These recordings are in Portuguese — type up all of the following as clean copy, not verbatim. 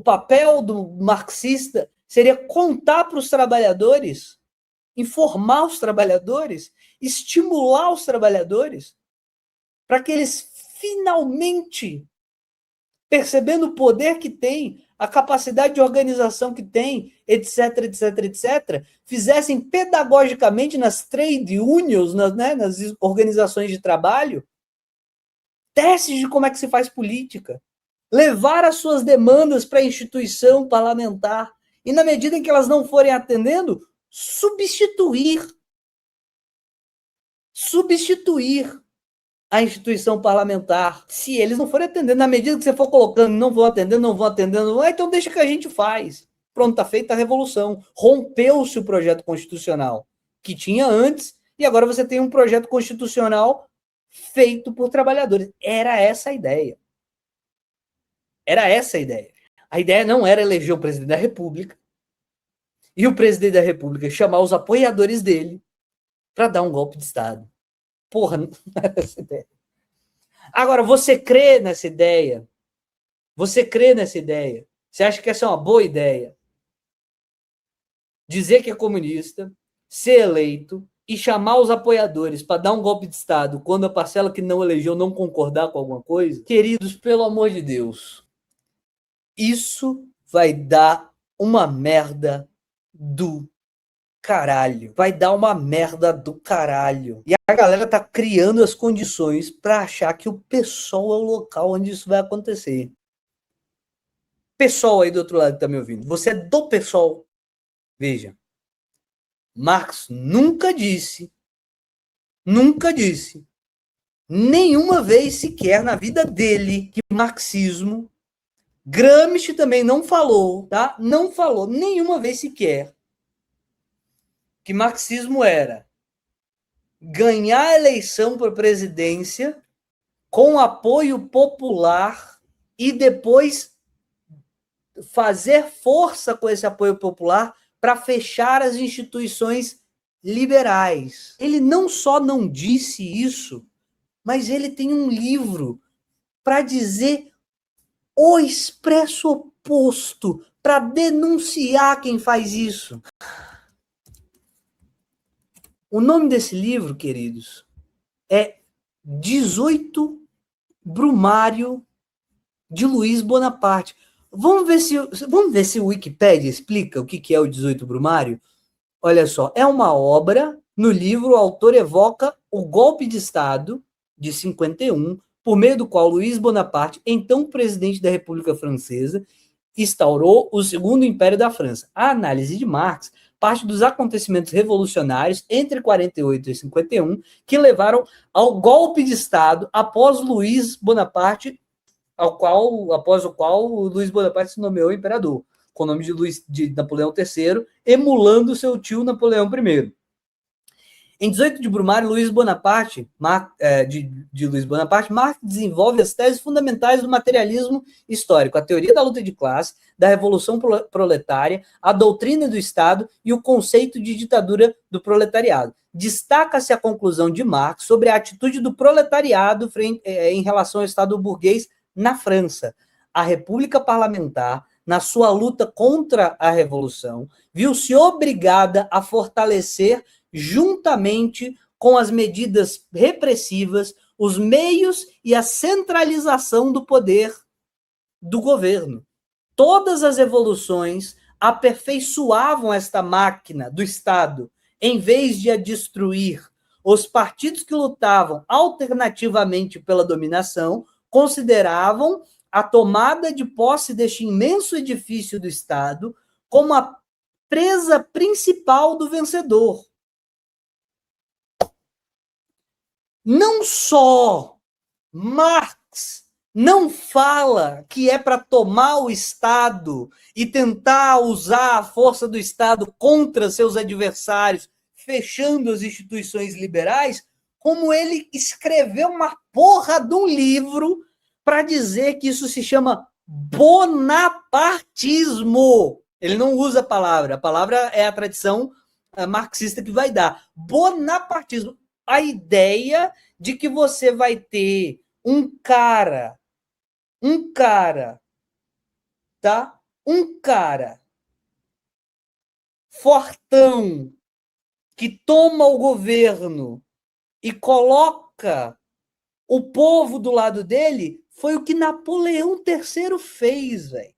papel do marxista seria contar para os trabalhadores, informar os trabalhadores, estimular os trabalhadores, para que eles finalmente, percebendo o poder que tem, a capacidade de organização que tem, etc, etc, etc, fizessem pedagogicamente nas trade unions, nas organizações de trabalho, testes de como é que se faz política, levar as suas demandas para a instituição parlamentar e, na medida em que elas não forem atendendo, substituir a instituição parlamentar. Se eles não forem atendendo, na medida que você for colocando, não vão atendendo, então deixa que a gente faz. Pronto, está feita a revolução. Rompeu-se o projeto constitucional que tinha antes e agora você tem um projeto constitucional feito por trabalhadores. Era essa a ideia. A ideia não era eleger o presidente da República e o presidente da República chamar os apoiadores dele para dar um golpe de Estado. Porra, não era essa ideia. Agora, você crê nessa ideia? Você acha que essa é uma boa ideia? Dizer que é comunista, ser eleito e chamar os apoiadores para dar um golpe de Estado quando a parcela que não elegeu não concordar com alguma coisa? Queridos, pelo amor de Deus, isso vai dar uma merda do caralho. E a galera tá criando as condições para achar que o PSOL é o local onde isso vai acontecer. PSOL aí do outro lado que tá me ouvindo. Você é do PSOL. Veja. Marx nunca disse, nenhuma vez sequer na vida dele, que marxismo, Gramsci também não falou, tá? Não falou nenhuma vez sequer que marxismo era ganhar a eleição para a presidência com apoio popular e depois fazer força com esse apoio popular para fechar as instituições liberais. Ele não só não disse isso, mas ele tem um livro para dizer o expresso oposto, para denunciar quem faz isso. O nome desse livro, queridos, é 18 Brumário de Luiz Bonaparte. Vamos ver se o Wikipédia explica o que é o 18 Brumário? Olha só, é uma obra, no livro o autor evoca o golpe de Estado de 51, por meio do qual Luiz Bonaparte, então presidente da República Francesa, instaurou o Segundo Império da França. A análise de Marx parte dos acontecimentos revolucionários entre 48 e 51 que levaram ao golpe de Estado após Luiz Bonaparte, após o qual Luiz Bonaparte se nomeou imperador, com o nome de Napoleão III, emulando seu tio Napoleão I. Em 18 de Brumário, Luiz Bonaparte, Marx desenvolve as teses fundamentais do materialismo histórico, a teoria da luta de classe, da revolução proletária, a doutrina do Estado e o conceito de ditadura do proletariado. Destaca-se a conclusão de Marx sobre a atitude do proletariado em relação ao Estado burguês na França. A República Parlamentar, na sua luta contra a Revolução, viu-se obrigada a fortalecer, juntamente com as medidas repressivas, os meios e a centralização do poder do governo. Todas as evoluções aperfeiçoavam esta máquina do Estado, em vez de a destruir. Os partidos que lutavam alternativamente pela dominação consideravam a tomada de posse deste imenso edifício do Estado como a presa principal do vencedor. Não só Marx não fala que é para tomar o Estado e tentar usar a força do Estado contra seus adversários, fechando as instituições liberais, como ele escreveu uma porra de um livro para dizer que isso se chama bonapartismo. Ele não usa a palavra é a tradição marxista que vai dar. Bonapartismo. A ideia de que você vai ter um cara, tá? Um cara fortão que toma o governo e coloca o povo do lado dele foi o que Napoleão III fez, velho.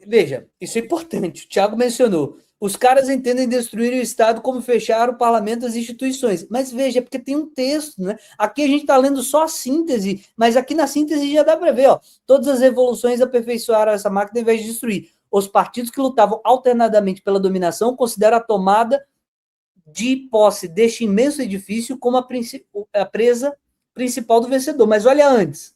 Veja, isso é importante. O Thiago mencionou. Os caras entendem destruir o Estado como fechar o parlamento e as instituições. Mas veja, é porque tem um texto, né? Aqui a gente está lendo só a síntese, mas aqui na síntese já dá para ver, ó. Todas as revoluções aperfeiçoaram essa máquina em vez de destruir. Os partidos que lutavam alternadamente pela dominação consideram a tomada de posse deste imenso edifício como a presa principal do vencedor. Mas olha antes.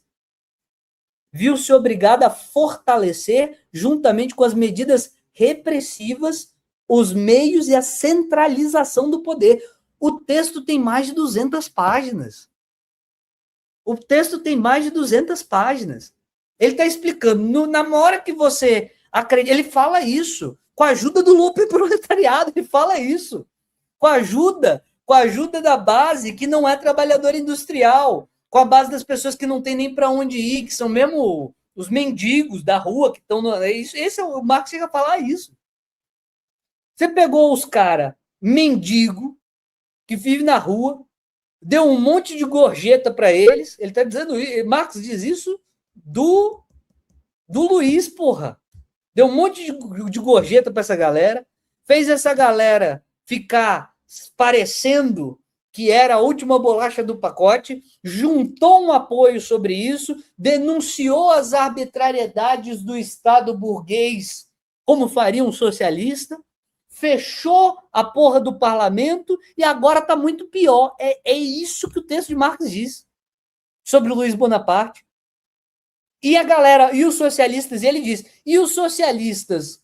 Viu-se obrigada a fortalecer, juntamente com as medidas repressivas, os meios e a centralização do poder. O texto tem mais de 200 páginas. O texto tem mais de 200 páginas. Ele está explicando, na hora que você acredita, ele fala isso, com a ajuda do Lupe proletariado, ele fala isso, com a ajuda da base que não é trabalhador industrial, com a base das pessoas que não tem nem para onde ir, que são mesmo os mendigos da rua que estão. Esse é o Marx chega a falar isso. Você pegou os caras mendigo que vive na rua, deu um monte de gorjeta para eles. Ele está dizendo, Marx diz isso do Luiz, porra. Deu um monte de gorjeta para essa galera, fez essa galera ficar parecendo que era a última bolacha do pacote, juntou um apoio sobre isso, denunciou as arbitrariedades do Estado burguês, como faria um socialista, fechou a porra do parlamento e agora está muito pior. É isso que o texto de Marx diz sobre o Luiz Bonaparte. E a galera, e os socialistas, ele diz, e os socialistas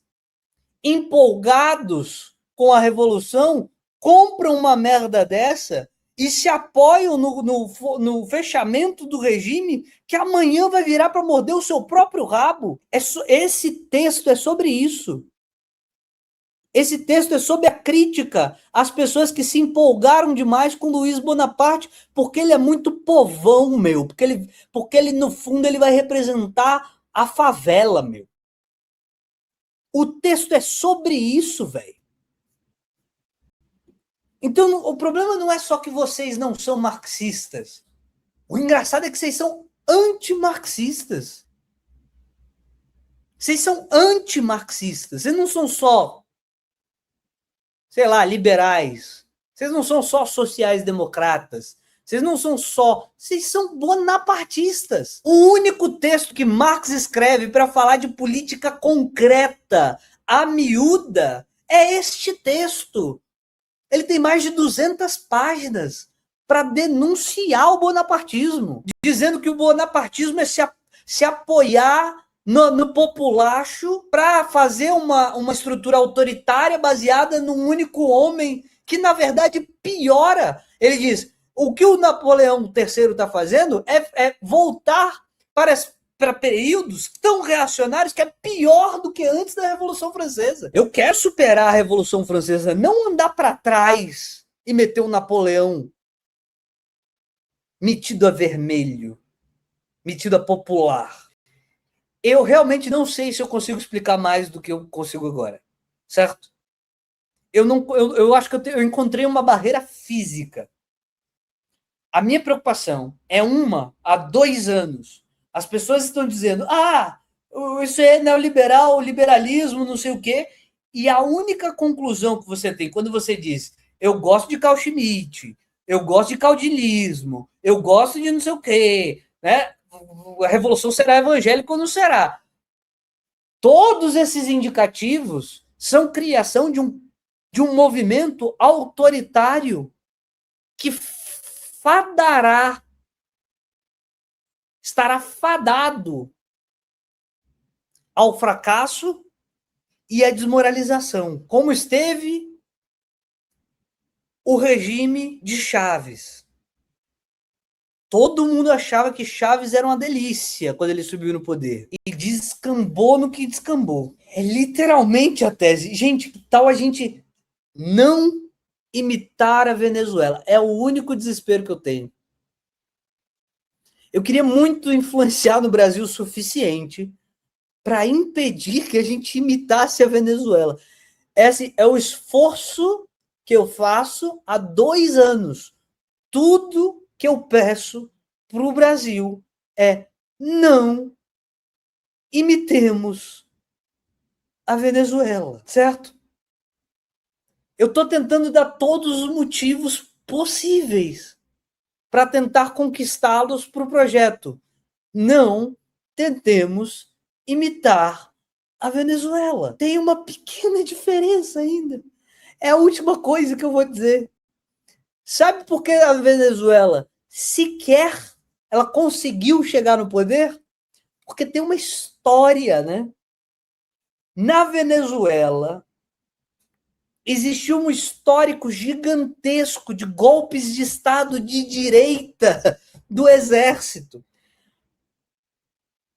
empolgados com a revolução compram uma merda dessa e se apoiam no fechamento do regime que amanhã vai virar para morder o seu próprio rabo. Esse texto é sobre isso. Esse texto é sobre a crítica às pessoas que se empolgaram demais com Luiz Bonaparte, porque ele é muito povão, meu. Porque ele no fundo, ele vai representar a favela, meu. O texto é sobre isso, velho. Então, o problema não é só que vocês não são marxistas. O engraçado é que vocês são antimarxistas. Vocês são antimarxistas. Vocês não são só, sei lá, liberais. Vocês não são só sociais-democratas. Vocês não são só... Vocês são bonapartistas. O único texto que Marx escreve para falar de política concreta, a miúda, é este texto. Ele tem mais de 200 páginas para denunciar o bonapartismo, dizendo que o bonapartismo é se apoiar no populacho para fazer uma estrutura autoritária baseada num único homem, que na verdade piora. Ele diz, o que o Napoleão III está fazendo é voltar para períodos tão reacionários que é pior do que antes da Revolução Francesa. Eu quero superar a Revolução Francesa, não andar para trás e meter um Napoleão metido a vermelho, metido a popular. Eu realmente não sei se eu consigo explicar mais do que eu consigo agora, certo? Eu acho que eu encontrei uma barreira física. A minha preocupação é há 2 anos. As pessoas estão dizendo, isso é neoliberal, liberalismo, não sei o quê. E a única conclusão que você tem quando você diz, eu gosto de Carl Schmitt, eu gosto de caudilismo, eu gosto de não sei o quê, né? A revolução será evangélica ou não será? Todos esses indicativos são criação de um movimento autoritário que estará fadado ao fracasso e à desmoralização, como esteve o regime de Chaves. Todo mundo achava que Chaves era uma delícia quando ele subiu no poder. E descambou no que descambou. É literalmente a tese. Gente, que tal a gente não imitar a Venezuela? É o único desespero que eu tenho. Eu queria muito influenciar no Brasil o suficiente para impedir que a gente imitasse a Venezuela. Esse é o esforço que eu faço há 2 anos. Tudo que eu peço para o Brasil é não imitemos a Venezuela, certo? Eu estou tentando dar todos os motivos possíveis para tentar conquistá-los para o projeto. Não tentemos imitar a Venezuela. Tem uma pequena diferença ainda. É a última coisa que eu vou dizer. Sabe por que a Venezuela sequer ela conseguiu chegar no poder? Porque tem uma história, né? Na Venezuela, existiu um histórico gigantesco de golpes de Estado de direita do exército.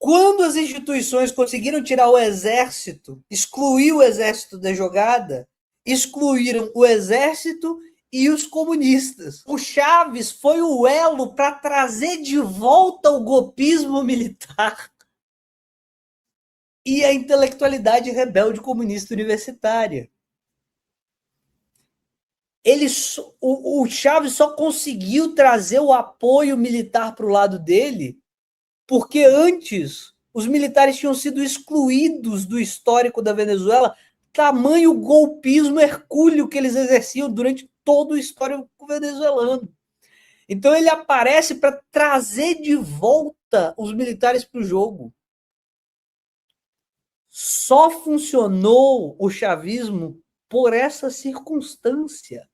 Quando as instituições conseguiram tirar o exército, excluir o exército da jogada, excluíram o exército e os comunistas. O Chaves foi o elo para trazer de volta o golpismo militar e a intelectualidade rebelde comunista universitária. O Chaves só conseguiu trazer o apoio militar para o lado dele porque antes os militares tinham sido excluídos do histórico da Venezuela, tamanho golpismo hercúleo que eles exerciam durante todo o histórico venezuelano. Então ele aparece para trazer de volta os militares para o jogo. Só funcionou o chavismo por essa circunstância,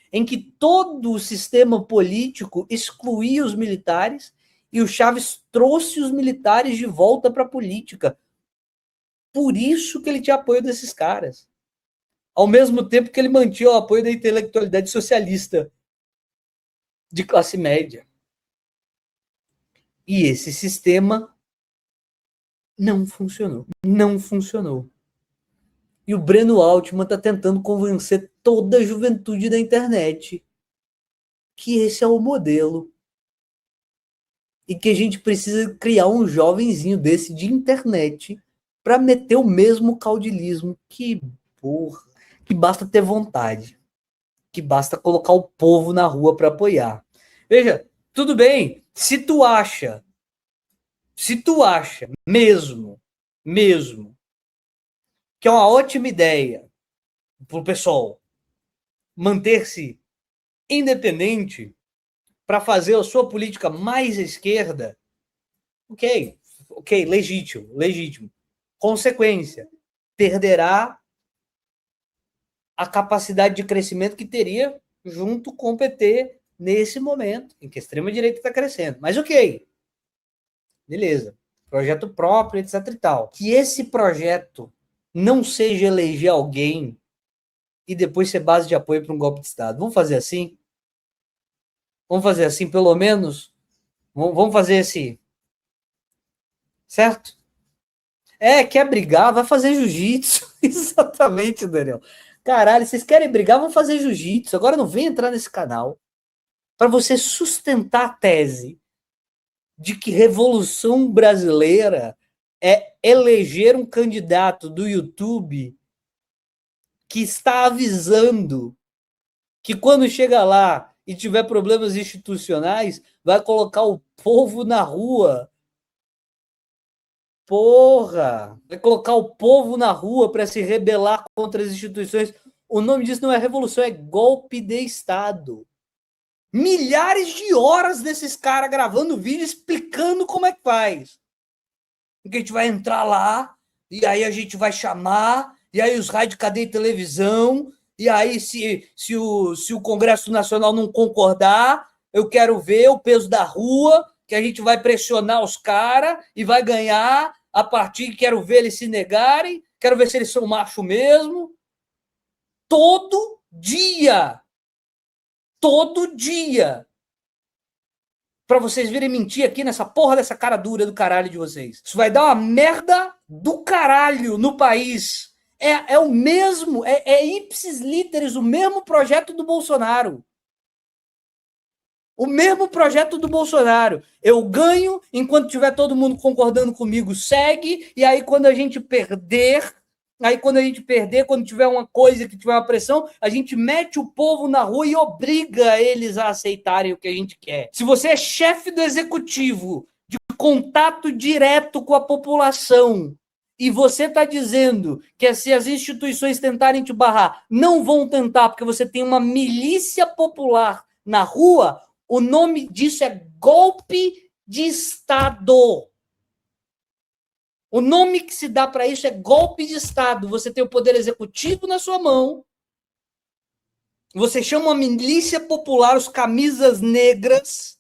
em que todo o sistema político excluía os militares e o Chaves trouxe os militares de volta para a política. Por isso que ele tinha apoio desses caras. Ao mesmo tempo que ele mantinha o apoio da intelectualidade socialista de classe média. E esse sistema não funcionou. Não funcionou. E o Breno Altman está tentando convencer toda a juventude da internet que esse é o modelo. E que a gente precisa criar um jovenzinho desse de internet para meter o mesmo caudilismo. Que porra. Que basta ter vontade. Que basta colocar o povo na rua para apoiar. Veja, tudo bem, se tu acha mesmo, que é uma ótima ideia pro pessoal manter-se independente para fazer a sua política mais à esquerda, ok, legítimo. Consequência, perderá a capacidade de crescimento que teria junto com o PT nesse momento, em que a extrema-direita está crescendo. Mas ok, beleza, projeto próprio, etc e tal. Que esse projeto não seja eleger alguém e depois ser base de apoio para um golpe de Estado. Vamos fazer assim? Vamos fazer assim, pelo menos? Vamos fazer esse... Certo? Quer brigar? Vai fazer jiu-jitsu. Exatamente, Daniel. Caralho, vocês querem brigar? Vão fazer jiu-jitsu. Agora não vem entrar nesse canal para você sustentar a tese de que Revolução Brasileira é eleger um candidato do YouTube que está avisando que quando chega lá e tiver problemas institucionais, vai colocar o povo na rua. Porra! Vai colocar o povo na rua para se rebelar contra as instituições. O nome disso não é revolução, é golpe de Estado. Milhares de horas desses caras gravando vídeo explicando como é que faz. Porque a gente vai entrar lá, e aí a gente vai chamar, e aí os rádios cadeia e televisão, e aí se o Congresso Nacional não concordar, eu quero ver o peso da rua, que a gente vai pressionar os caras e vai ganhar a partir, quero ver eles se negarem, quero ver se eles são macho mesmo. Todo dia. Pra vocês virem mentir aqui nessa porra dessa cara dura do caralho de vocês. Isso vai dar uma merda do caralho no país. É o mesmo, ipsis literis, o mesmo projeto do Bolsonaro. O mesmo projeto do Bolsonaro. Eu ganho, enquanto tiver todo mundo concordando comigo, segue, e aí quando a gente perder, quando tiver uma coisa, que tiver uma pressão, a gente mete o povo na rua e obriga eles a aceitarem o que a gente quer. Se você é chefe do executivo, de contato direto com a população, e você está dizendo que se as instituições tentarem te barrar, não vão tentar, porque você tem uma milícia popular na rua, o nome disso é golpe de Estado. O nome que se dá para isso é golpe de Estado. Você tem o poder executivo na sua mão, você chama uma milícia popular, os camisas negras,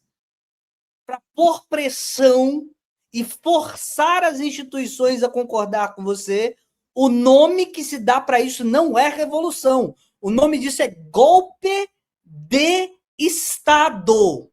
para pôr pressão e forçar as instituições a concordar com você. O nome que se dá para isso não é revolução. O nome disso é golpe de Estado.